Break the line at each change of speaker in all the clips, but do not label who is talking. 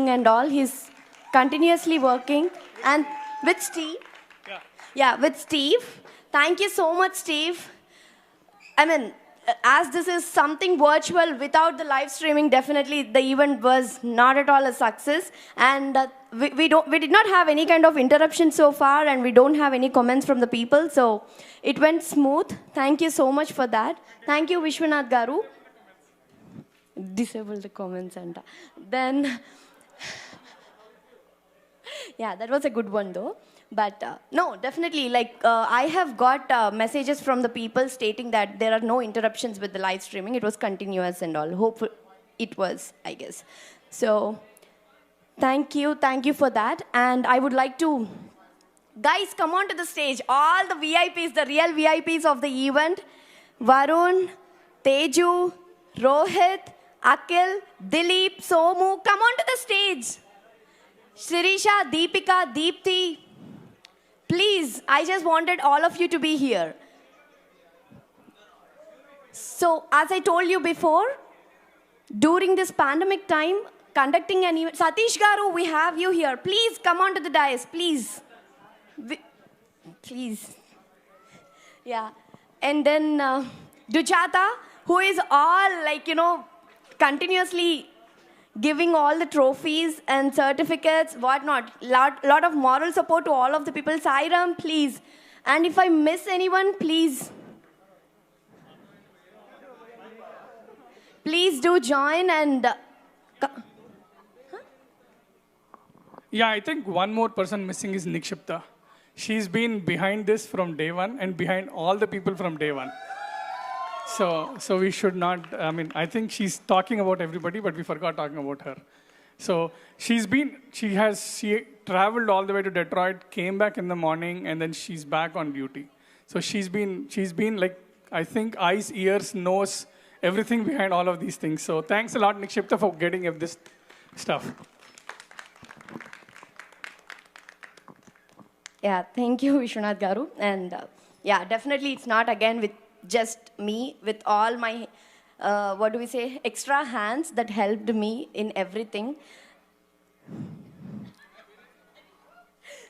editing and all. He's continuously working. And with Steve. Yeah, with Steve. Thank you so much, Steve. I mean, as this is something virtual without the live streaming, definitely the event was not at all a success. And we did not have any kind of interruption so far, and we don't have any comments from the people. So it went smooth. Thank you so much for that. Thank you, Vishwanath Garu. Disable the comments and then yeah, that was a good one though. But no, definitely, like I have got messages from the people stating that there are no interruptions with the live streaming. It was continuous and all. Hopefully, it was, I guess. So thank you for that. And I would like to, guys, come on to the stage. All the VIPs, the real VIPs of the event. Varun, Teju, Rohit, Akhil, Dilip, Somu, come on to the stage. Shirisha, Deepika, Deepthi. Please, I just wanted all of you to be here. So, as I told you before, during this pandemic time, conducting an event, Satish Garu, we have you here. Please come on to the dais, please. Please. Yeah. And then Dujata, who is all like, continuously giving all the trophies and certificates, whatnot. Lot of moral support to all of the people. Sairam, please. And if I miss anyone, please do join and...
Yeah, I think one more person missing is Nikshipta. She's been behind this from day one and behind all the people from day one. So we should not, I think she's talking about everybody, but we forgot talking about her. So she traveled all the way to Detroit, came back in the morning, and then she's back on duty. So she's been like, I think eyes, ears, nose, everything behind all of these things. So thanks a lot, Nikshipta, for getting this stuff.
Yeah, thank you, Vishwanath Garu. And yeah, definitely it's not again with just me, with all my, extra hands that helped me in everything.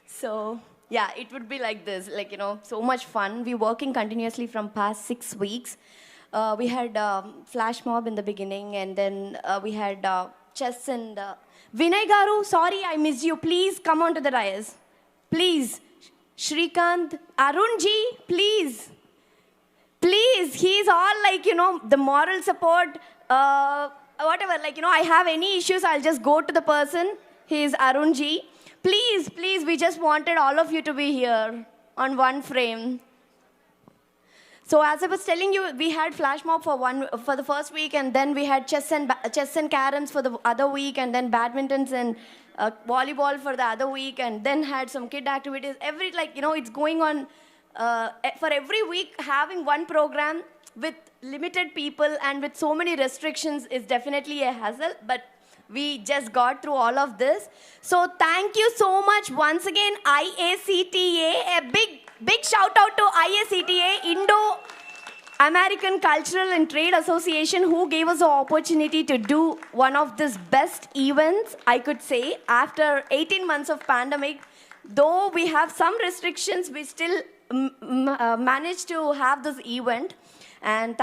So, yeah, it would be like this, so much fun. We're working continuously from past 6 weeks. We had flash mob in the beginning, and then we had chess and... Vinay Garu, sorry, I missed you. Please come on to the dais. Please. Shrikant, Arunji, please. Please, he's all like, the moral support, whatever, I have any issues, I'll just go to the person. He's Arunji. Please, we just wanted all of you to be here on one frame. So as I was telling you, we had flash mob for the first week, and then we had chess and caroms for the other week, and then badmintons and volleyball for the other week, and then had some kid activities. It's going on. For every week, having one program with limited people and with so many restrictions is definitely a hassle, but we just got through all of this. So thank you so much once again, IACTA. A big shout out to IACTA, Indo-American Cultural and Trade Association, who gave us the opportunity to do one of the best events, I could say, after 18 months of pandemic. Though we have some restrictions, we still managed to have this event. And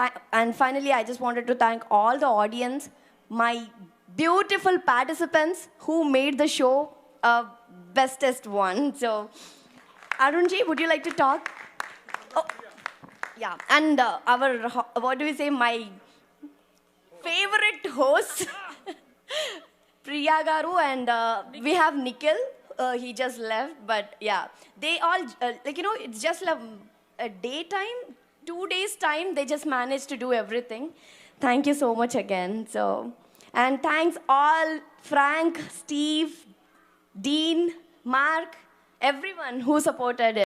finally, I just wanted to thank all the audience, my beautiful participants who made the show a bestest one. So, Arunji, would you like to talk? Oh, yeah, and my favorite host, Priya Garu, and we have Nikhil. He just left, but yeah, they all, it's just a daytime, 2 days time, they just managed to do everything. Thank you so much again. So, and thanks all, Frank, Steve, Dean, Mark, everyone who supported it.